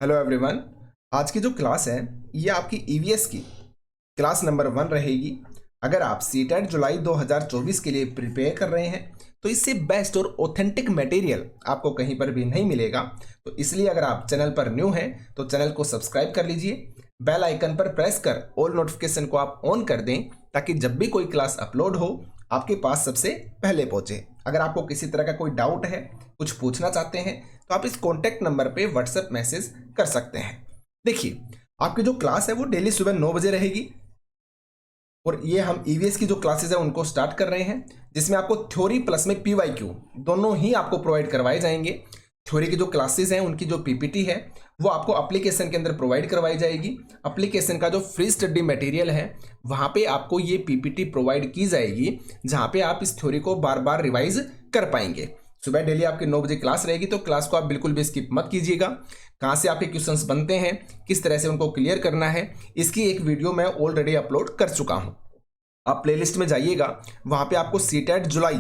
Hello everyone. आज की जो क्लास है ये आपकी ईवीएस की क्लास नंबर 1 रहेगी। अगर आप सीटेट जुलाई 2024 के लिए प्रिपेयर कर रहे हैं तो इससे बेस्ट और ऑथेंटिक मटेरियल आपको कहीं पर भी नहीं मिलेगा। तो इसलिए अगर आप चैनल पर न्यू हैं तो चैनल को सब्सक्राइब कर लीजिए, बेल आइकन पर प्रेस कर ऑल नोटिफिकेशन को आप ऑन कर दें ताकि जब भी कोई क्लास अपलोड हो आपके पास सबसे पहले पहुंचे। अगर आपको किसी तरह का कोई डाउट है, कुछ पूछना चाहते हैं तो आप इस कॉन्टैक्ट नंबर पे व्हाट्सएप मैसेज कर सकते हैं। देखिए, आपकी जो क्लास है वो डेली सुबह 9 बजे रहेगी और ये हम ईवीएस की जो क्लासेस है उनको स्टार्ट कर रहे हैं, जिसमें आपको थ्योरी प्लस में पीवाईक्यू दोनों ही आपको प्रोवाइड करवाए जाएंगे। थ्योरी की जो क्लासेस हैं उनकी जो पीपीटी है वो आपको एप्लीकेशन के अंदर प्रोवाइड करवाई जाएगी। एप्लीकेशन का जो फ्री स्टडी मटेरियल है वहाँ पे आपको ये पीपीटी प्रोवाइड की जाएगी, जहाँ पे आप इस थ्योरी को बार बार रिवाइज कर पाएंगे। सुबह डेली आपकी 9 बजे क्लास रहेगी, तो क्लास को आप बिल्कुल भी स्किप मत कीजिएगा। कहाँ से आपके क्वेश्चंस बनते हैं, किस तरह से उनको क्लियर करना है, इसकी एक वीडियो मैं ऑलरेडी अपलोड कर चुका हूँ। आप प्लेलिस्ट में जाइएगा, वहाँ पे आपको सीटेट जुलाई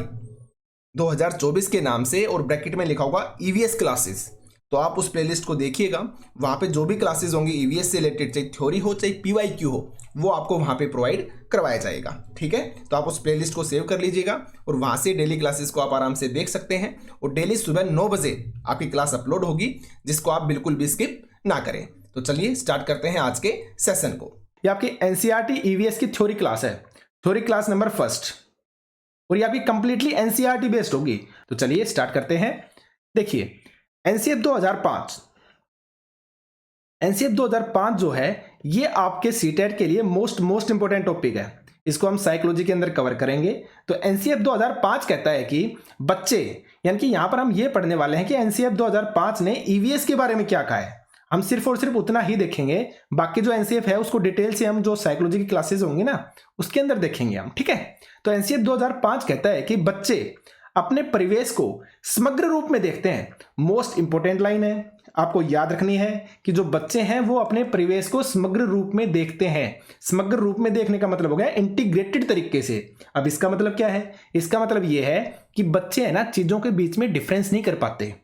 2024 के नाम से और ब्रैकेट में लिखा होगा ईवीएस क्लासेस, तो आप उस प्लेलिस्ट को देखिएगा। वहाँ पे जो भी क्लासेस होंगी ईवीएस से रिलेटेड, चाहे थ्योरी हो चाहे पीवाईक्यू हो, वो आपको वहाँ पे प्रोवाइड करवाया जाएगा। ठीक है, तो आप उस प्लेलिस्ट को सेव कर लीजिएगा और वहाँ से डेली क्लासेस को आप आराम से देख सकते हैं। और डेली सुबह 9 बजे आपकी क्लास अपलोड होगी, जिसको आप बिल्कुल भी स्किप ना करें। तो चलिए स्टार्ट करते हैं आज के सेशन को। ये आपकी एनसीईआरटी ईवीएस की थ्योरी क्लास है, थ्योरी क्लास नंबर 1 और ये आपकी कंप्लीटली एनसीईआरटी बेस्ड होगी। तो चलिए स्टार्ट करते हैं। देखिए, एनसीएफ 2005 जो है ये आपके सीटेट के लिए मोस्ट इंपोर्टेंट टॉपिक है। इसको हम साइकोलॉजी के अंदर कवर करेंगे। तो एनसीएफ 2005 कहता है कि बच्चे, यानी कि यहां पर हम ये पढ़ने वाले हैं कि एनसीएफ 2005 ने ईवीएस के बारे में क्या कहा है। हम सिर्फ और सिर्फ उतना ही देखेंगे, बाकी जो एनसीएफ है उसको डिटेल से हम जो साइकोलॉजी की क्लासेस होंगी ना उसके अंदर देखेंगे हम। ठीक है, तो एनसीएफ 2005 कहता है कि बच्चे अपने परिवेश को समग्र रूप में देखते हैं। मोस्ट इंपोर्टेंट लाइन है, आपको याद रखनी है कि जो बच्चे हैं वो अपने परिवेश को समग्र रूप में देखते हैं। समग्र रूप में देखने का मतलब हो गया इंटीग्रेटेड तरीके से। अब इसका मतलब क्या है? इसका मतलब ये है कि बच्चे है ना चीजों के बीच में डिफरेंस नहीं कर पाते।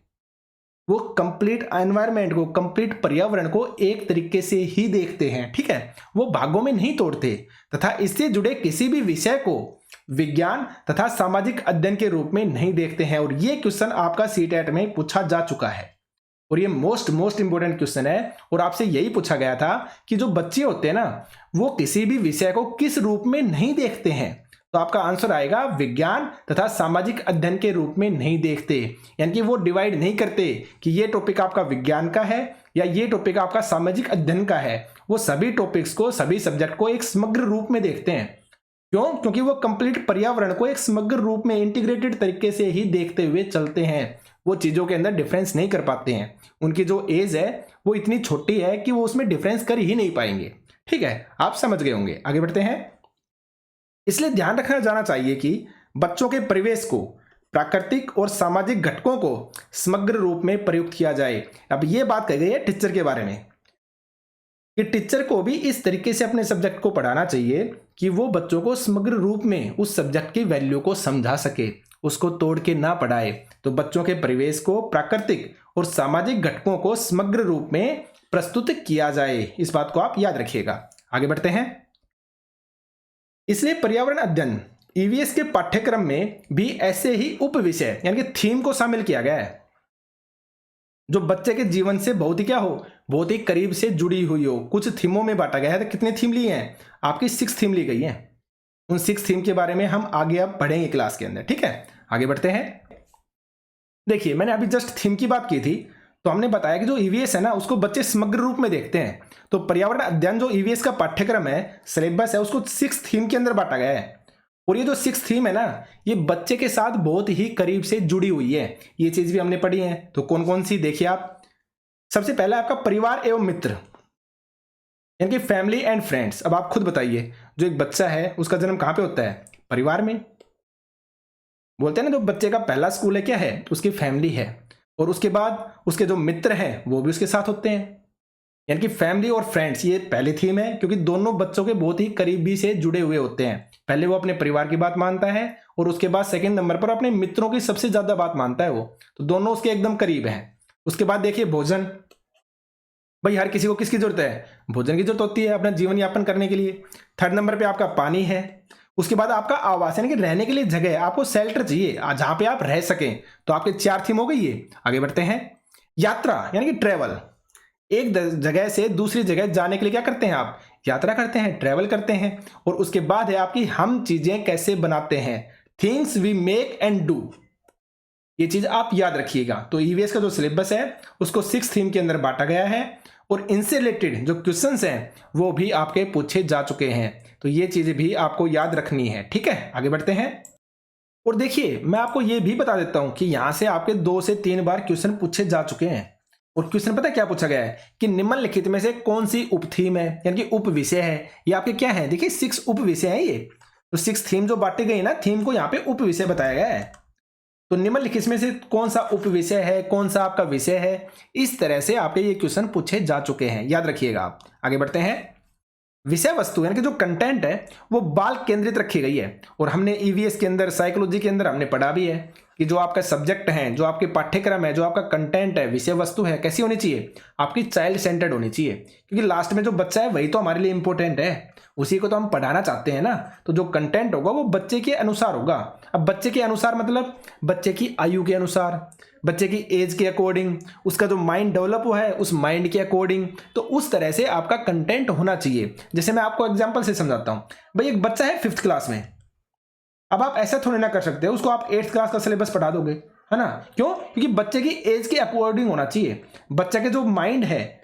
वो कंप्लीट एनवायरनमेंट को, कंप्लीट पर्यावरण को एक तरीके से ही देखते हैं। ठीक है, वो भागों में नहीं तोड़ते तथा इससे जुड़े किसी भी विषय को विज्ञान तथा सामाजिक अध्ययन के रूप में नहीं देखते हैं। और ये क्वेश्चन आपका सीटेट में पूछा जा चुका है और ये मोस्ट इंपोर्टेंट क्वेश्चन है। और आपसे यही पूछा गया था कि जो बच्चे होते हैं ना वो किसी भी विषय को किस रूप में नहीं देखते हैं। तो आपका आंसर आएगा विज्ञान तथा सामाजिक अध्ययन के रूप में नहीं देखते, यानी कि वो डिवाइड नहीं करते कि ये टॉपिक आपका विज्ञान का है या ये टॉपिक आपका सामाजिक अध्ययन का है। वो सभी टॉपिक्स को, सभी सब्जेक्ट को एक समग्र रूप में देखते हैं। क्यों? क्योंकि वो कंप्लीट पर्यावरण को एक समग्र रूप में इंटीग्रेटेड तरीके से ही देखते हुए चलते हैं। वो चीजों के अंदर डिफरेंस नहीं कर पाते हैं। उनकी जो एज है वो इतनी छोटी है कि वो उसमें डिफरेंस कर ही नहीं पाएंगे। ठीक है, आप समझ गए होंगे। आगे बढ़ते हैं। इसलिए ध्यान रखना जाना चाहिए कि बच्चों के परिवेश को, प्राकृतिक और सामाजिक घटकों को समग्र रूप में प्रयुक्त किया जाए। अब ये बात कही गई है टीचर के बारे में कि टीचर को भी इस तरीके से अपने सब्जेक्ट को पढ़ाना चाहिए कि वो बच्चों को समग्र रूप में उस सब्जेक्ट की वैल्यू को समझा सके, उसको तोड़ के ना पढ़ाए। तो बच्चों के परिवेश को, प्राकृतिक और सामाजिक घटकों को समग्र रूप में प्रस्तुत किया जाए। इस बात को आप याद रखिएगा। आगे बढ़ते हैं। इसलिए पर्यावरण अध्ययन ईवीएस के पाठ्यक्रम में भी ऐसे ही उप विषय यानी कि थीम को शामिल किया गया है जो बच्चे के जीवन से बहुत ही क्या हो, बहुत ही करीब से जुड़ी हुई हो। कुछ थीमों में बांटा गया है। तो कितने थीम लिए हैं? आपकी 6 थीम ली गई है। उन 6 थीम के बारे में हम आगे अब पढ़ेंगे क्लास के अंदर। ठीक है, आगे बढ़ते हैं। देखिए, मैंने अभी जस्ट थीम की बात की थी, तो हमने बताया कि जो ईवीएस है ना उसको बच्चे समग्र रूप में देखते हैं। तो पर्यावरण अध्ययन जो ईवीएस का पाठ्यक्रम है, सिलेबस है, उसको 6 थीम के अंदर बांटा गया है। और ये जो 6 थीम है ना ये बच्चे के साथ बहुत ही करीब से जुड़ी हुई है। ये चीज भी हमने पढ़ी है। तो कौन कौन सी देखिए आप। सबसे पहला आपका परिवार एवं मित्र, यानी कि फैमिली एंड फ्रेंड्स। अब आप खुद बताइए, जो एक बच्चा है उसका जन्म कहां पे होता है? परिवार में। बोलते हैं ना जो बच्चे का पहला स्कूल है क्या है? उसकी फैमिली है। और उसके बाद उसके जो मित्र हैं वो भी उसके साथ होते हैं, यानी कि फैमिली और फ्रेंड्स। ये पहली थीम है क्योंकि दोनों बच्चों के बहुत ही करीबी से जुड़े हुए होते हैं। पहले वो अपने परिवार की बात मानता है और उसके बाद सेकंड नंबर पर अपने मित्रों की सबसे ज्यादा बात मानता है वो। तो दोनों उसके एकदम करीब हैं। उसके बाद देखिए भोजन, भाई हर किसी को किसकी जरूरत है? भोजन की जरूरत होती है अपना जीवन यापन करने के लिए। थर्ड नंबर पे आपका पानी है। उसके बाद आपका आवास यानी कि रहने के लिए जगह, आपको शेल्टर चाहिए जहां पे आप रह सकें। तो आपके 4 थीम हो गई है। आगे बढ़ते हैं। यात्रा यानी कि ट्रेवल, एक जगह से दूसरी जगह जाने के लिए क्या करते हैं आप? यात्रा करते हैं, ट्रेवल करते हैं। और उसके बाद है आपकी हम चीजें कैसे बनाते हैं, things we make and do. ये चीज आप याद रखिएगा। तो ईवीएस का जो सिलेबस है उसको 6 थीम के अंदर बांटा गया है और इनसे रिलेटेड जो क्वेश्चंस हैं वो भी आपके पूछे जा चुके हैं। तो ये चीजें भी आपको याद रखनी है, ठीक है। आगे बढ़ते हैं। और देखिए मैं आपको ये भी बता देता हूं कि यहां से आपके 2 से 3 बार क्वेश्चन पूछे जा चुके हैं। और क्वेश्चन पता क्या पूछा गया है कि निम्नलिखित में से कौन सी उप थीम है यानी कि उप विषय है। ये आपके क्या है, देखिए 6 उप विषय है ये। तो 6 थीम जो बांटी गई ना, थीम को यहाँ पे उप विषय बताया गया है। तो निम्नलिखित में से कौन सा उप विषय है, कौन सा आपका विषय है, इस तरह से आपके ये क्वेश्चन पूछे जा चुके हैं, याद रखिएगा आप। आगे बढ़ते हैं। विषय वस्तु यानी कि जो कंटेंट है वो बाल केंद्रित रखी गई है। और हमने ईवीएस के अंदर, साइकोलॉजी के अंदर हमने पढ़ा भी है कि जो आपका सब्जेक्ट है, जो आपके पाठ्यक्रम है, जो आपका कंटेंट है, विषय वस्तु है, कैसी होनी चाहिए? आपकी चाइल्ड सेंटर्ड होनी चाहिए। क्योंकि लास्ट में जो बच्चा है वही तो हमारे लिए इंपॉर्टेंट है, उसी को तो हम पढ़ाना चाहते हैं ना। तो जो कंटेंट होगा वो बच्चे के अनुसार होगा। अब बच्चे के अनुसार मतलब बच्चे की आयु के अनुसार, बच्चे की एज के अकॉर्डिंग, उसका जो माइंड डेवलप हुआ है उस माइंड के अकॉर्डिंग। तो उस तरह से आपका कंटेंट होना चाहिए। जैसे मैं आपको एग्जांपल से समझाता हूं। भाई एक बच्चा है 5th क्लास में, अब आप ऐसा थोड़ी ना कर सकते हो उसको आप 8th क्लास का सिलेबस पढ़ा दोगे, है ना? क्यों? क्योंकि बच्चे की एज के अकॉर्डिंग होना चाहिए। बच्चे के जो माइंड है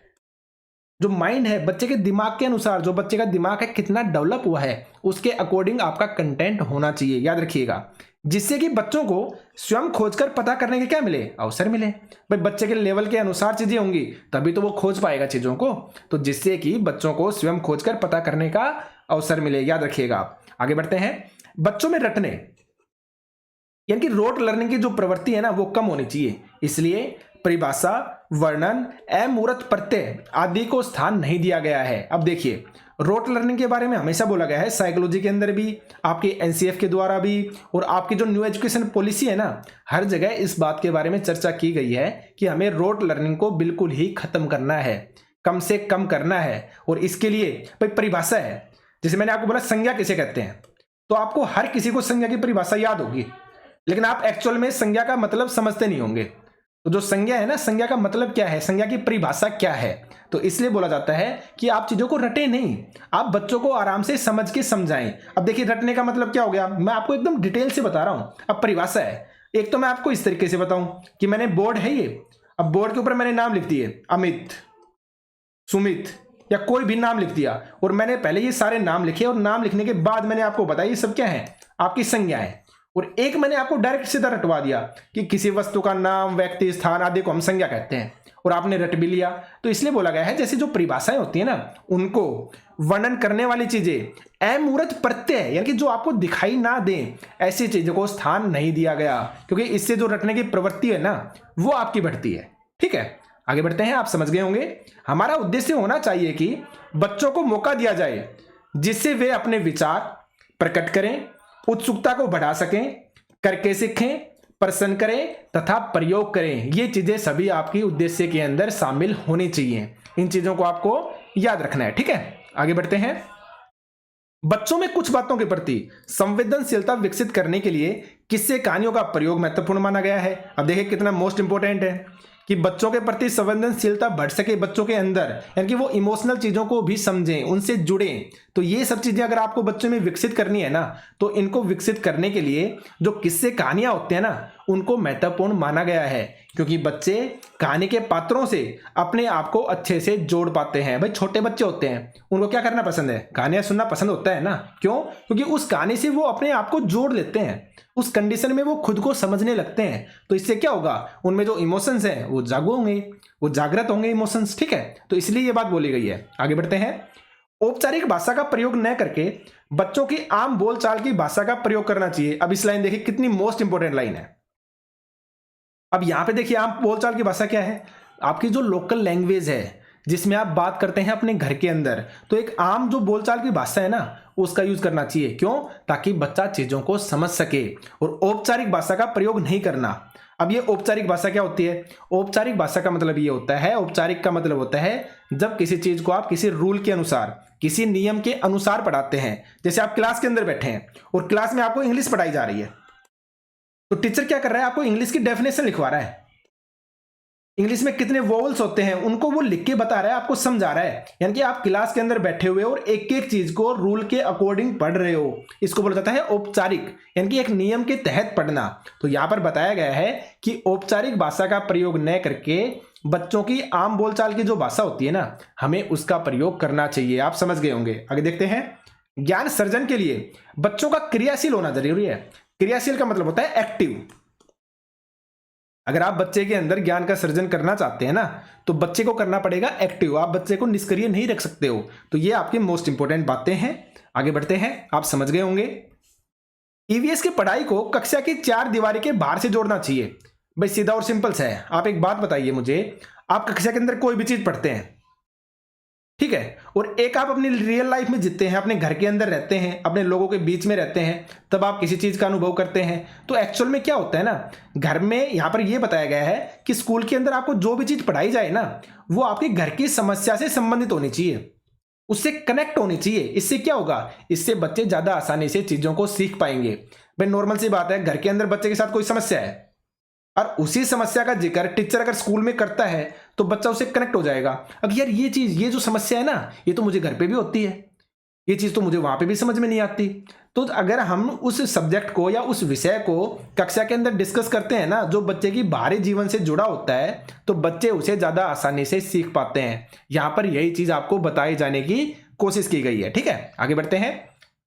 बच्चे के दिमाग के अनुसार, जो बच्चे का दिमाग है कितना डेवलप हुआ है उसके अकॉर्डिंग आपका कंटेंट होना चाहिए, याद रखिएगा। जिससे कि बच्चों को स्वयं खोजकर पता करने के क्या मिले, अवसर मिले। भाई बच्चे के लेवल के अनुसार चीजें होंगी तभी तो वो खोज पाएगा चीजों को। तो जिससे कि बच्चों को स्वयं खोजकर पता करने का अवसर मिले, याद रखिएगा आप। आगे बढ़ते हैं। बच्चों में रटने यानी कि रोट लर्निंग की जो प्रवृत्ति है ना वो कम होनी चाहिए। इसलिए परिभाषा, वर्णन, अमूर्त प्रत्यय आदि को स्थान नहीं दिया गया है। अब देखिए रोट लर्निंग के बारे में हमेशा बोला गया है, साइकोलॉजी के अंदर भी, आपके एनसीएफ के द्वारा भी, और आपकी जो न्यू एजुकेशन पॉलिसी है ना, हर जगह इस बात के बारे में चर्चा की गई है कि हमें रोट लर्निंग को बिल्कुल ही खत्म करना है, कम से कम करना है। और इसके लिए भाई परिभाषा है, जैसे मैंने आपको बोला संज्ञा किसे कहते हैं, तो आपको हर किसी को संज्ञा की परिभाषा याद होगी, लेकिन आप एक्चुअल में संज्ञा का मतलब समझते नहीं होंगे। तो जो संज्ञा है ना, संज्ञा का मतलब क्या है, संज्ञा की परिभाषा क्या है। तो इसलिए बोला जाता है कि आप चीजों को रटे नहीं, आप बच्चों को आराम से समझ के समझाएं। अब देखिए रटने का मतलब क्या हो गया, मैं आपको एकदम डिटेल से बता रहा हूं। अब परिभाषा है, एक तो मैं आपको इस तरीके से बताऊं कि मैंने बोर्ड है ये, अब बोर्ड के ऊपर मैंने नाम लिख दिए, अमित, सुमित या कोई भी नाम लिख दिया, और मैंने पहले ये सारे नाम लिखे और नाम लिखने के बाद मैंने आपको बताया ये सब क्या है, आपकी संज्ञा है। और एक मैंने आपको डायरेक्ट सीधा रटवा दिया कि किसी वस्तु का नाम, व्यक्ति, स्थान आदि को हम संज्ञा कहते हैं, और आपने रट भी लिया। तो इसलिए बोला गया है जैसे जो परिभाषाएं होती है ना, उनको वर्णन करने वाली चीजें अमूर्त प्रत्यय यानी कि जो आपको दिखाई ना दें, ऐसी चीजों को स्थान नहीं दिया गया, क्योंकि इससे जो रटने की प्रवृत्ति है ना वो आपकी बढ़ती है। ठीक है, आगे बढ़ते हैं। आप समझ गए होंगे हमारा उद्देश्य होना चाहिए कि बच्चों को मौका दिया जाए जिससे वे अपने विचार प्रकट करें, उत्सुकता को बढ़ा सकें, करके सीखें, प्रश्न करें तथा प्रयोग करें। ये चीजें सभी आपकी उद्देश्य के अंदर शामिल होनी चाहिए। इन चीजों को आपको याद रखना है। ठीक है, आगे बढ़ते हैं। बच्चों में कुछ बातों के प्रति संवेदनशीलता विकसित करने के लिए किस्से कहानियों का प्रयोग महत्वपूर्ण माना गया है। अब देखिए कितना मोस्ट इंपोर्टेंट है कि बच्चों के प्रति संवेदनशीलता बढ़ सके बच्चों के अंदर, यानी कि वो इमोशनल चीजों को भी समझें, उनसे जुड़ें। तो ये सब चीजें अगर आपको बच्चों में विकसित करनी है ना, तो इनको विकसित करने के लिए जो किस्से कहानियां होते हैं ना उनको महत्वपूर्ण माना गया है, क्योंकि बच्चे कहानी के पात्रों से अपने आप को अच्छे से जोड़ पाते हैं। भाई छोटे बच्चे होते हैं, उनको क्या करना पसंद है, कहानियां सुनना पसंद होता है ना। क्यों? क्योंकि उस कहानी से वो अपने आप को जोड़ लेते हैं, उस कंडीशन में वो खुद को समझने लगते हैं। तो इससे क्या होगा, उनमें जो इमोशंस हैं वो जागो होंगे, वो जागृत होंगे इमोशंस। ठीक है, तो इसलिए ये बात बोली गई है। आगे बढ़ते हैं। औपचारिक भाषा का प्रयोग न करके बच्चों की आम बोलचाल की भाषा का प्रयोग करना चाहिए। अब इस लाइन देखिए कितनी मोस्ट इंपोर्टेंट लाइन है। अब यहां पे देखिए आम बोलचाल की भाषा क्या है, आपकी जो लोकल लैंग्वेज है जिसमें आप बात करते हैं अपने घर के अंदर। तो एक आम जो बोलचाल की भाषा है ना उसका यूज करना चाहिए। क्यों? ताकि बच्चा चीजों को समझ सके, और औपचारिक भाषा का प्रयोग नहीं करना। अब ये औपचारिक भाषा क्या होती है? औपचारिक भाषा का मतलब ये होता है, औपचारिक का मतलब होता है जब किसी चीज को आप किसी रूल के अनुसार, किसी नियम के अनुसार पढ़ाते हैं। जैसे आप क्लास के अंदर बैठे हैं और क्लास में आपको इंग्लिश पढ़ाई जा रही है, तो टीचर क्या कर रहा है? आपको इंग्लिश की डेफिनेशन लिखवा रहा है, इंग्लिश में कितने वोवल्स होते हैं उनको वो लिख के बता रहा है, आपको समझा रहा है। यानी कि आप क्लास के अंदर बैठे हुए और एक एक चीज को रूल के अकॉर्डिंग पढ़ रहे हो, इसको बोला जाता है औपचारिक, यानी कि एक नियम के तहत पढ़ना। तो यहां पर बताया गया है कि औपचारिक भाषा का प्रयोग न करके बच्चों की आम बोलचाल की जो भाषा होती है ना, हमें उसका प्रयोग करना चाहिए। आप समझ गए होंगे। आगे देखते हैं। ज्ञान सर्जन के लिए बच्चों का क्रियाशील होना जरूरी है। क्रियाशील का मतलब होता है एक्टिव। अगर आप बच्चे के अंदर ज्ञान का सृजन करना चाहते हैं ना, तो बच्चे को करना पड़ेगा एक्टिव। आप बच्चे को निष्क्रिय नहीं रख सकते हो। तो ये आपकी मोस्ट इंपोर्टेंट बातें हैं। आगे बढ़ते हैं। आप समझ गए होंगे। ईवीएस की पढ़ाई को कक्षा की 4 दीवारी के बाहर से जोड़ना चाहिए। भाई सीधा और सिंपल सा है। आप एक बात बताइए मुझे, आप कक्षा के अंदर कोई भी चीज पढ़ते हैं, ठीक है, और एक आप अपनी रियल लाइफ में जीते हैं, अपने घर के अंदर रहते हैं, अपने लोगों के बीच में रहते हैं, तब आप किसी चीज का अनुभव करते हैं। तो एक्चुअल में क्या होता है ना, घर में यहां पर यह बताया गया है कि स्कूल के अंदर आपको जो भी चीज पढ़ाई जाए ना, वो आपके घर की समस्या से संबंधित होनी चाहिए, उससे कनेक्ट होनी चाहिए। इससे क्या होगा? इससे बच्चे ज्यादा आसानी से चीजों को सीख पाएंगे। भाई नॉर्मल सी बात है, घर के अंदर बच्चे के साथ कोई समस्या है और उसी समस्या का जिक्र टीचर अगर स्कूल में करता है तो बच्चा उससे कनेक्ट हो जाएगा। अब यार ये चीज, ये जो समस्या है ना, ये तो मुझे घर पे भी होती है, ये चीज तो मुझे वहां पे भी समझ में नहीं आती। तो अगर हम उस सब्जेक्ट को या उस विषय को कक्षा के अंदर डिस्कस करते हैं ना, जो बच्चे की बाहरी जीवन से जुड़ा होता है, तो बच्चे उसे ज्यादा आसानी से सीख पाते हैं। यहां पर यही चीज आपको बताई जाने की कोशिश की गई है। ठीक है, आगे बढ़ते हैं।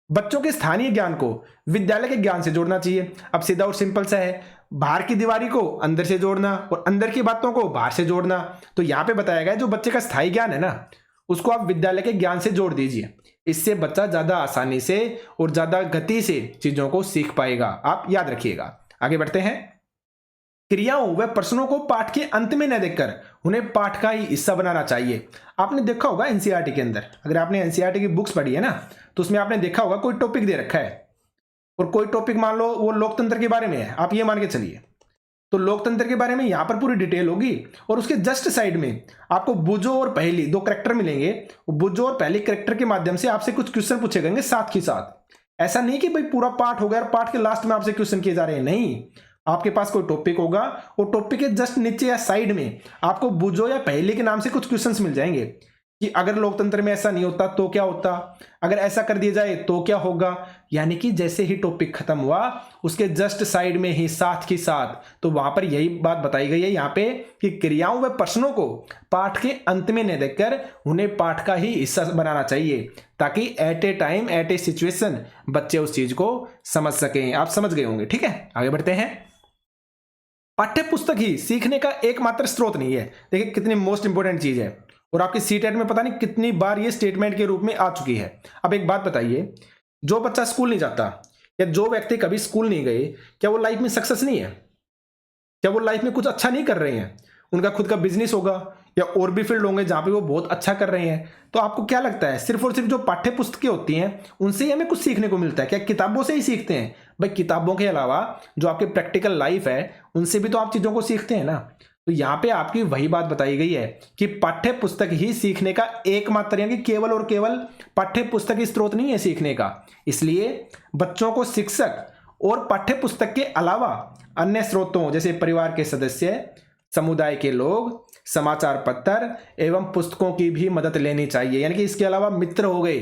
बच्चों के स्थानीय ज्ञान को विद्यालय के ज्ञान से जोड़ना चाहिए। अब सीधा और सिंपल सा है, बाहर की दीवारी को अंदर से जोड़ना और अंदर की बातों को बाहर से जोड़ना। तो यहां पे बताया गया है जो बच्चे का स्थायी ज्ञान है ना, उसको आप विद्यालय के ज्ञान से जोड़ दीजिए। इससे बच्चा ज्यादा आसानी से और ज्यादा गति से चीजों को सीख पाएगा। आप याद रखिएगा। आगे बढ़ते हैं। क्रियाओं व प्रश्नों को पाठ के अंत में न देखकर उन्हें पाठ का ही हिस्सा बनाना चाहिए। आपने देखा होगा एनसीईआरटी के अंदर, अगर आपने एनसीईआरटी की बुक्स पढ़ी है ना, तो उसमें आपने देखा होगा कोई टॉपिक दे रखा है और कोई टॉपिक मान लो वो लोकतंत्र के बारे में है, आप ये मान के चलिए। तो लोकतंत्र के बारे में यहां पर पूरी डिटेल होगी और उसके जस्ट साइड में आपको बुजो और पहेली 2 कैरेक्टर मिलेंगे। बुजो और पहली कैरेक्टर के माध्यम से आपसे कुछ क्वेश्चन पूछे जाएंगे साथ ही साथ। ऐसा नहीं कि भाई पूरा पाठ हो गया और पाठ के लास्ट में आपसे क्वेश्चन किए जा रहे हैं, नहीं। आपके पास कोई टॉपिक होगा और टॉपिक के जस्ट नीचे या साइड में आपको बुजो या पहेली के नाम से कुछ क्वेश्चंस मिल जाएंगे कि अगर लोकतंत्र में ऐसा नहीं होता तो क्या होता, अगर ऐसा कर दिया जाए तो क्या होगा। यानी कि जैसे ही टॉपिक खत्म हुआ उसके जस्ट साइड में ही साथ के साथ, तो वहां पर यही बात बताई गई है यहाँ पे कि क्रियाओं व प्रश्नों को पाठ के अंत में न देखकर उन्हें पाठ का ही हिस्सा बनाना चाहिए, ताकि at a time at a situation बच्चे उस चीज को समझ सकें। आप समझ गए होंगे। ठीक है, आगे बढ़ते हैं। पाठ्य पुस्तक ही सीखने का एकमात्र स्रोत नहीं है। देखिए कितनी मोस्ट इंपोर्टेंट चीज है और आपके सीटेट में पता नहीं कितनी बार ये स्टेटमेंट के रूप में आ चुकी है। अब एक बात बताइए, जो बच्चा स्कूल नहीं जाता या जो व्यक्ति कभी स्कूल नहीं गए, क्या वो लाइफ में सक्सेस नहीं है? क्या वो लाइफ में कुछ अच्छा नहीं कर रहे हैं? उनका खुद का बिजनेस होगा या और भी फील्ड होंगे जहां पे वो बहुत अच्छा कर रहे हैं। तो आपको क्या लगता है सिर्फ और सिर्फ जो पाठ्य पुस्तकें होती हैं उनसे ही हमें कुछ सीखने को मिलता है? क्या किताबों से ही सीखते हैं? भाई किताबों के अलावा जो आपके प्रैक्टिकल लाइफ है उनसे भी तो आप चीजों को सीखते हैं ना। तो यहाँ पे आपकी वही बात बताई गई है कि पाठ्य पुस्तक ही सीखने का एकमात्र, यानी केवल और केवल पाठ्य पुस्तक ही स्रोत नहीं है सीखने का। इसलिए बच्चों को शिक्षक और पाठ्य पुस्तक के अलावा अन्य स्रोतों जैसे परिवार के सदस्य, समुदाय के लोग, समाचार पत्र एवं पुस्तकों की भी मदद लेनी चाहिए। यानी कि इसके अलावा मित्र हो गए,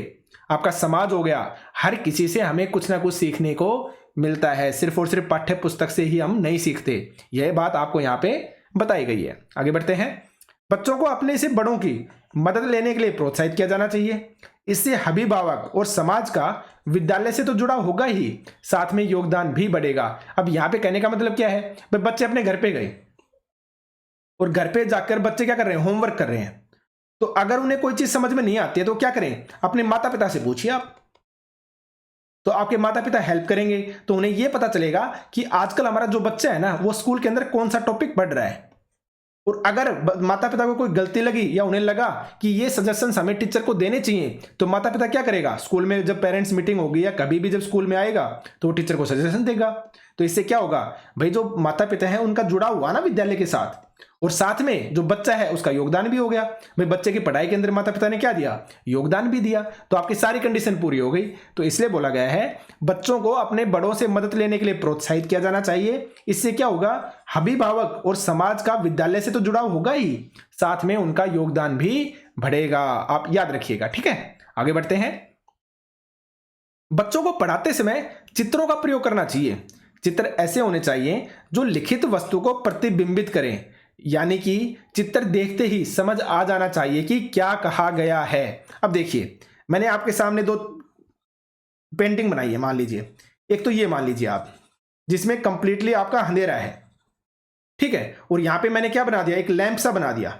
आपका समाज हो गया, हर किसी से हमें कुछ ना कुछ सीखने को मिलता है। सिर्फ और सिर्फ पाठ्य पुस्तक से ही हम नहीं सीखते। यह बात आपको यहाँ पे बताई गई है। आगे बढ़ते हैं। बच्चों को अपने से बड़ों की मदद लेने के लिए प्रोत्साहित किया जाना चाहिए। इससे अभिभावक और समाज का विद्यालय से तो जुड़ा होगा ही, साथ में योगदान भी बढ़ेगा। अब यहाँ पे कहने का मतलब क्या है? भाई बच्चे अपने घर पे गए और घर पे जाकर बच्चे क्या कर रहे हैं? होमवर्क कर रहे हैं। तो अगर उन्हें कोई चीज समझ में नहीं आती है तो क्या करें? अपने माता पिता से पूछिए आप। तो आपके माता पिता हेल्प करेंगे तो उन्हें यह पता चलेगा कि आजकल हमारा जो बच्चा है ना वो स्कूल के अंदर कौन सा टॉपिक पढ़ रहा है। और अगर माता पिता को कोई गलती लगी या उन्हें लगा कि ये सजेशंस हमें टीचर को देने चाहिए, तो माता पिता क्या करेगा? स्कूल में जब पेरेंट्स मीटिंग होगी या कभी भी जब स्कूल में आएगा तो वो टीचर को सजेशन देगा। तो इससे क्या होगा भाई, जो माता पिता हैं उनका जुड़ाव हुआ ना विद्यालय के साथ, और साथ में जो बच्चा है उसका योगदान भी हो गया। भाई बच्चे की पढ़ाई के अंदर माता पिता ने क्या दिया, योगदान भी दिया, तो आपकी सारी कंडीशन पूरी हो गई। तो इसलिए बोला गया है बच्चों को अपने बड़ों से मदद लेने के लिए प्रोत्साहित किया जाना चाहिए। इससे क्या होगा, अभिभावक और समाज का विद्यालय से तो जुड़ाव होगा ही, साथ में उनका योगदान भी बढ़ेगा। आप याद रखिएगा, ठीक है। आगे बढ़ते हैं। बच्चों को पढ़ाते समय चित्रों का प्रयोग करना चाहिए। चित्र ऐसे होने चाहिए जो लिखित वस्तु को प्रतिबिंबित करें, यानी कि चित्र देखते ही समझ आ जाना चाहिए कि क्या कहा गया है। अब देखिए, मैंने आपके सामने दो पेंटिंग बनाई है, मान लीजिए। एक तो ये मान लीजिए आप, जिसमें कंप्लीटली आपका अंधेरा है, ठीक है, और यहां पे मैंने क्या बना दिया, एक लैंप सा बना दिया,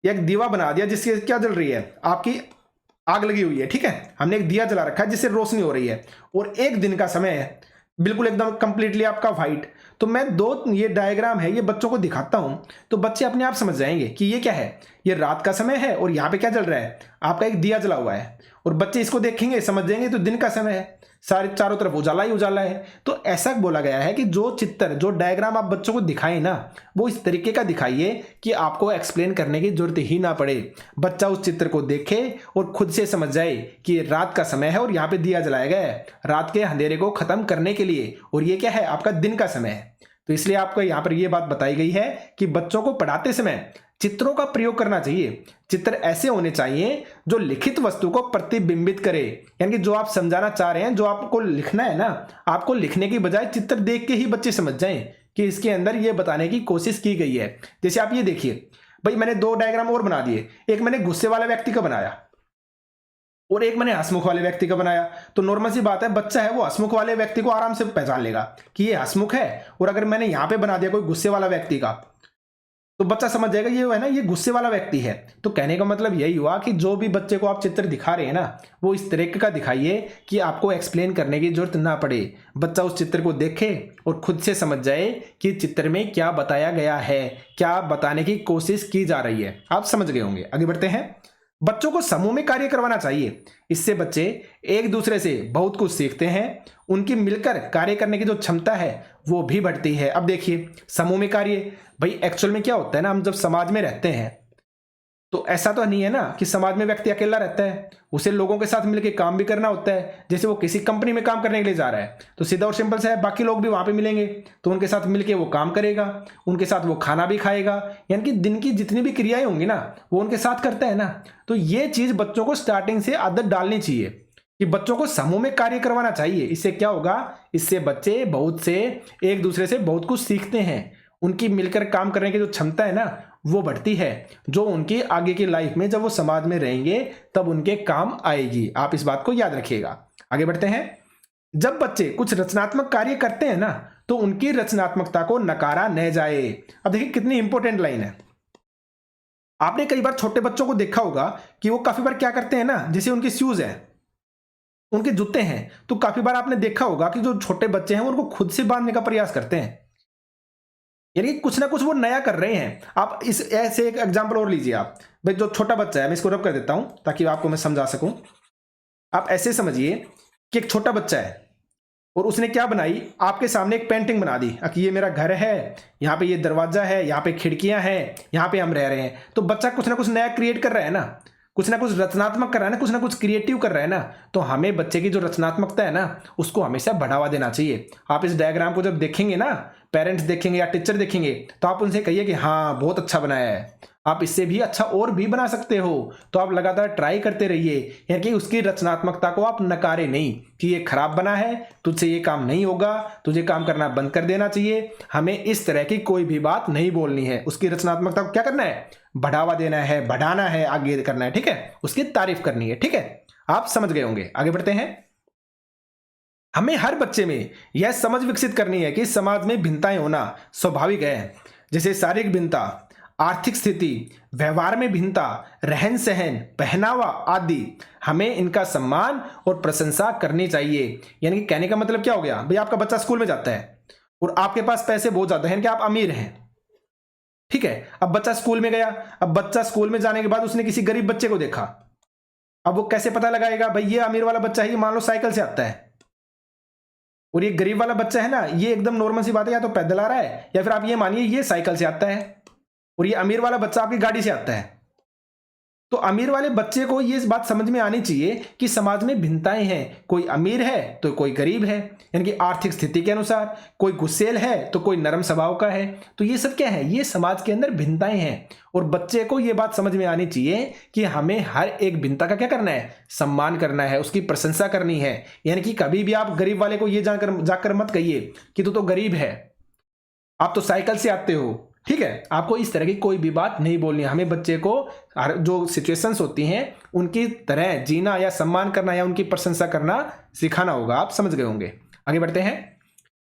एक दीवा बना दिया जिससे क्या जल रही है, आपकी आग लगी हुई है, ठीक है। हमने एक दिया जला रखा है जिससे रोशनी हो रही है, और एक दिन का समय है, बिल्कुल एकदम कंप्लीटली आपका व्हाइट। तो मैं दो ये डायग्राम है ये बच्चों को दिखाता हूं, तो बच्चे अपने आप समझ जाएंगे कि ये क्या है, ये रात का समय है और यहाँ पे क्या जल रहा है, आपका एक दिया जला हुआ है, और बच्चे इसको देखेंगे समझ जाएंगे तो दिन का समय है, सारे चारों तरफ उजाला ही उजाला है। तो ऐसा बोला गया है कि जो चित्र जो डायग्राम आप बच्चों को दिखाएं ना, वो इस तरीके का दिखाइए कि आपको एक्सप्लेन करने की जरूरत ही ना पड़े। बच्चा उस चित्र को देखे और खुद से समझ जाए कि रात का समय है और यहाँ पे दिया जलाया गया है रात के अंधेरे को खत्म करने के लिए, और ये क्या है, आपका दिन का समय है। तो इसलिए आपको यहाँ पर यह बात बताई गई है कि बच्चों को पढ़ाते समय चित्रों का प्रयोग करना चाहिए। चित्र ऐसे होने चाहिए जो लिखित वस्तु को प्रतिबिंबित करे, यानी कि जो आप समझाना चाह रहे हैं, जो आपको लिखना है ना, आपको लिखने की बजाय चित्र देख के ही बच्चे समझ जाएं कि इसके अंदर ये बताने की कोशिश की गई है। जैसे आप ये देखिए भाई, मैंने दो डायग्राम और बना दिए, एक मैंने गुस्से वाले व्यक्ति का बनाया और एक मैंने हंसमुख वाले व्यक्ति का बनाया। तो नॉर्मल सी बात है, बच्चा है वो हंसमुख वाले व्यक्ति को आराम से पहचान लेगा कि ये हंसमुख है, और अगर मैंने यहां पे बना दिया कोई गुस्से वाला व्यक्ति का, तो बच्चा समझ जाएगा ये है ना, ये गुस्से वाला व्यक्ति है। तो कहने का मतलब यही हुआ कि जो भी बच्चे को आप चित्र दिखा रहे हैं ना, वो इस तरीके का दिखाइए कि आपको एक्सप्लेन करने की जरूरत ना पड़े, बच्चा उस चित्र को देखे और खुद से समझ जाए कि चित्र में क्या बताया गया है, क्या बताने की कोशिश की जा रही है। आप समझ गए होंगे। आगे बढ़ते हैं। बच्चों को समूह में कार्य करवाना चाहिए, इससे बच्चे एक दूसरे से बहुत कुछ सीखते हैं, उनकी मिलकर कार्य करने की जो क्षमता है वो भी बढ़ती है। अब देखिए, समूह में कार्य, भाई एक्चुअल में क्या होता है ना, हम जब समाज में रहते हैं तो ऐसा तो नहीं है ना कि समाज में व्यक्ति अकेला रहता है, उसे लोगों के साथ मिलकर काम भी करना होता है। जैसे वो किसी कंपनी में काम करने के लिए जा रहा है, तो सीधा और सिंपल सा है, बाकी लोग भी वहां पे मिलेंगे तो उनके साथ मिलके वो काम करेगा, उनके साथ वो खाना भी खाएगा, यानी कि दिन की जितनी भी क्रियाएं होंगी ना वो उनके साथ करता है ना। तो ये चीज बच्चों को स्टार्टिंग से आदत डालनी चाहिए कि बच्चों को समूह में कार्य करवाना चाहिए। इससे क्या होगा, इससे बच्चे बहुत से एक दूसरे से बहुत कुछ सीखते हैं, उनकी मिलकर काम करने की जो क्षमता है ना वो बढ़ती है, जो उनकी आगे की लाइफ में जब वो समाज में रहेंगे तब उनके काम आएगी। आप इस बात को याद रखिएगा। आगे बढ़ते हैं। जब बच्चे कुछ रचनात्मक कार्य करते हैं ना, तो उनकी रचनात्मकता को नकारा न जाए। अब देखिए कितनी इंपॉर्टेंट लाइन है। आपने कई बार छोटे बच्चों को देखा होगा कि वो काफी बार क्या करते हैं ना, जैसे उनके शूज हैं, उनके जूते हैं, तो काफी बार आपने देखा होगा कि जो छोटे बच्चे हैं उनको खुद से बांधने का प्रयास करते हैं, यानी कि कुछ ना कुछ वो नया कर रहे हैं। आप इस ऐसे एक एग्जांपल और लीजिए। आप भाई जो छोटा बच्चा है, मैं इसको रब कर देता हूं ताकि आपको मैं समझा सकूं। आप ऐसे समझिए कि एक छोटा बच्चा है और उसने क्या बनाई, आपके सामने एक पेंटिंग बना दी कि ये मेरा घर है, यहाँ पे ये दरवाजा है, यहाँ पे खिड़कियां हैं, यहाँ पे हम रह रहे हैं। तो बच्चा कुछ ना कुछ नया क्रिएट कर रहा है ना, कुछ ना कुछ रचनात्मक कर रहा है ना कुछ क्रिएटिव कर रहा है ना। तो हमें बच्चे की जो रचनात्मकता है ना उसको हमेशा बढ़ावा देना चाहिए। आप इस डायग्राम को जब देखेंगे ना, पेरेंट्स देखेंगे या टीचर देखेंगे, तो आप उनसे कहिए कि हाँ बहुत अच्छा बनाया है, आप इससे भी अच्छा और भी बना सकते हो। तो आप लगातार ट्राई करते रहिए, यानी कि उसकी रचनात्मकता को आप नकारे नहीं कि ये खराब बना है, तुझसे ये काम नहीं होगा, तुझे काम करना बंद कर देना चाहिए। हमें इस तरह की कोई भी बात नहीं बोलनी है। उसकी रचनात्मकता को क्या करना है, बढ़ावा देना है, बढ़ाना है, आगे करना है, ठीक है, उसकी तारीफ करनी है, ठीक है। आप समझ गए होंगे। आगे बढ़ते हैं। हमें हर बच्चे में यह समझ विकसित करनी है कि समाज में भिन्नताएं होना स्वाभाविक है, जैसे शारीरिक भिन्नता, आर्थिक स्थिति, व्यवहार में भिन्नता, रहन सहन, पहनावा आदि। हमें इनका सम्मान और प्रशंसा करनी चाहिए। यानी कि कहने का मतलब क्या हो गया, भाई आपका बच्चा स्कूल में जाता है और आपके पास पैसे बहुत ज्यादा हैं कि आप अमीर हैं, ठीक है। अब बच्चा स्कूल में गया, अब बच्चा स्कूल में जाने के बाद उसने किसी गरीब बच्चे को देखा, अब वो कैसे पता लगाएगा भाई ये अमीर वाला बच्चा है, ये मान लो साइकिल से आता है, और ये गरीब वाला बच्चा है ना, ये एकदम नॉर्मल सी बात है, या तो पैदल आ रहा है या फिर आप ये मानिए ये साइकिल से आता है, और ये अमीर वाला बच्चा आपकी गाड़ी से आता है। तो अमीर वाले बच्चे को ये बात समझ में आनी चाहिए कि समाज में भिन्नताएं हैं, कोई अमीर है तो कोई गरीब है, यानी कि आर्थिक स्थिति के अनुसार, कोई गुस्सेल है तो कोई नरम स्वभाव का है। तो ये सब क्या है, ये समाज के अंदर भिन्नताएं हैं, और बच्चे को ये बात समझ में आनी चाहिए कि हमें हर एक भिन्नता का क्या करना है, सम्मान करना है, उसकी प्रशंसा करनी है। यानी कि कभी भी आप गरीब वाले को ये जाकर मत कहिए कि तू तो गरीब है, आप तो साइकिल से आते हो, ठीक है। आपको इस तरह की कोई भी बात नहीं बोलनी है। हमें बच्चे को जो सिचुएशंस होती हैं उनकी तरह जीना या सम्मान करना या उनकी प्रशंसा करना सिखाना होगा। आप समझ गए होंगे। आगे बढ़ते हैं।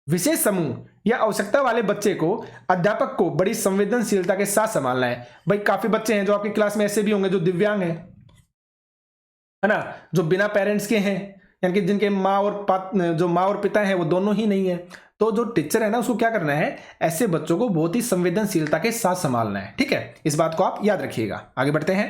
विशेष समूह या आवश्यकता वाले बच्चे को अध्यापक को बड़ी संवेदनशीलता के साथ संभालना है। भाई काफी बच्चे हैं जो आपकी क्लास में ऐसे भी होंगे जो दिव्यांग है ना, जो बिना पेरेंट्स के हैं, यानी कि जिनके माँ और पिता हैं वो दोनों ही नहीं है। तो जो टीचर है ना, उसको क्या करना है, ऐसे बच्चों को बहुत ही संवेदनशीलता के साथ संभालना है, ठीक है। इस बात को आप याद रखिएगा। आगे बढ़ते हैं।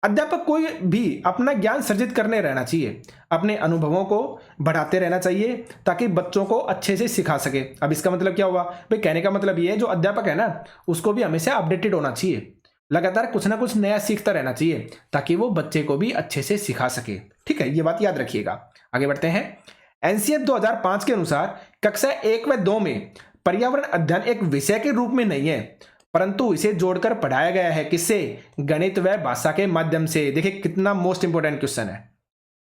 अध्यापक को भी अपना ज्ञान सृजित करने रहना चाहिए, अपने अनुभवों को बढ़ाते रहना चाहिए ताकि बच्चों को अच्छे से सिखा सके। अब इसका मतलब क्या हुआ भाई, कहने का मतलब ये है जो अध्यापक है ना, उसको भी हमेशा अपडेटेड होना चाहिए, लगातार कुछ ना कुछ नया सीखता रहना चाहिए ताकि वो बच्चे को भी अच्छे से सिखा सके, ठीक है। ये बात याद रखिएगा। आगे बढ़ते हैं। एनसीएफ 2005 के अनुसार कक्षा 1 व 2 में पर्यावरण अध्ययन एक विषय के रूप में नहीं है, परंतु इसे जोड़कर पढ़ाया गया है। किससे? गणित व भाषा के माध्यम से। देखिए कितना मोस्ट इंपोर्टेंट क्वेश्चन है।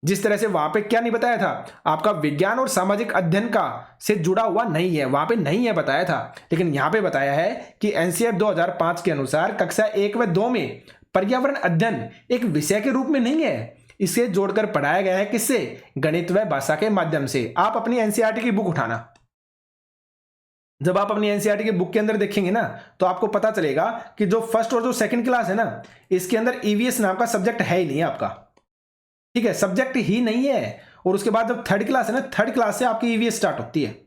जिस तरह से वहां पे क्या नहीं बताया था, आपका विज्ञान और सामाजिक अध्ययन का से जुड़ा हुआ नहीं है, वहां पे नहीं है बताया था, लेकिन यहां पे बताया है कि एनसीएफ 2005 के अनुसार कक्षा 1 व 2 में पर्यावरण अध्ययन एक विषय के रूप में नहीं है, इसे जोड़कर पढ़ाया गया है। किससे? गणित व भाषा के माध्यम से। आप अपनी एनसीईआरटी की बुक उठाना, जब आप अपनी एनसीईआरटी की बुक के अंदर देखेंगे ना, तो आपको पता चलेगा कि जो फर्स्ट और जो सेकंड क्लास है ना, इसके अंदर ईवीएस नाम का सब्जेक्ट है ही नहीं आपका, ठीक है, सब्जेक्ट ही नहीं है। और उसके बाद जब थर्ड क्लास है ना, थर्ड क्लास से आपकी ईवीएस स्टार्ट होती है।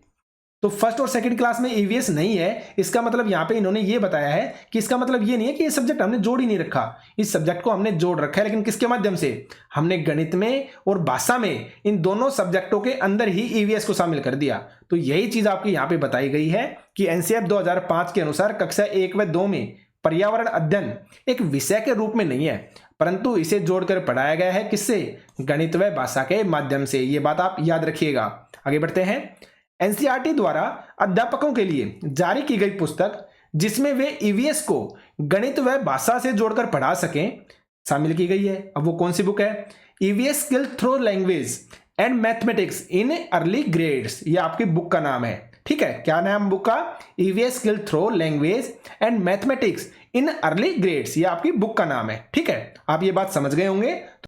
तो फर्स्ट और सेकंड क्लास में ईवीएस नहीं है, इसका मतलब यहां पे इन्होंने ये बताया है कि इसका मतलब ये नहीं है कि ये सब्जेक्ट हमने जोड़ ही नहीं रखा, इस सब्जेक्ट को हमने जोड़ रखा है, लेकिन किसके माध्यम से? हमने गणित में और भाषा में, इन दोनों सब्जेक्टों के अंदर ही ईवीएस को शामिल कर दिया। तो यही चीज आपकी यहां पे बताई गई है कि एनसीएफ 2005 के अनुसार कक्षा 1 व 2 में पर्यावरण अध्ययन एक विषय के रूप में नहीं है, परंतु इसे जोड़कर पढ़ाया गया है। किससे? गणित व भाषा के माध्यम से। ये बात आप याद रखिएगा। आगे बढ़ते हैं। एनसीईआरटी द्वारा अध्यापकों के लिए जारी की गई पुस्तक जिसमें वे ईवीएस को गणित व भाषा से जोड़कर पढ़ा सकें, शामिल की गई है। अब वो कौन सी बुक है? EVS skill through language and mathematics in early grades, ये आपकी बुक का नाम है, ठीक है। क्या नाम बुक का? EVS skill through language and mathematics in early grades, ये आपकी बुक का नाम है, ठीक है। आप ये बात समझ गए होंगे।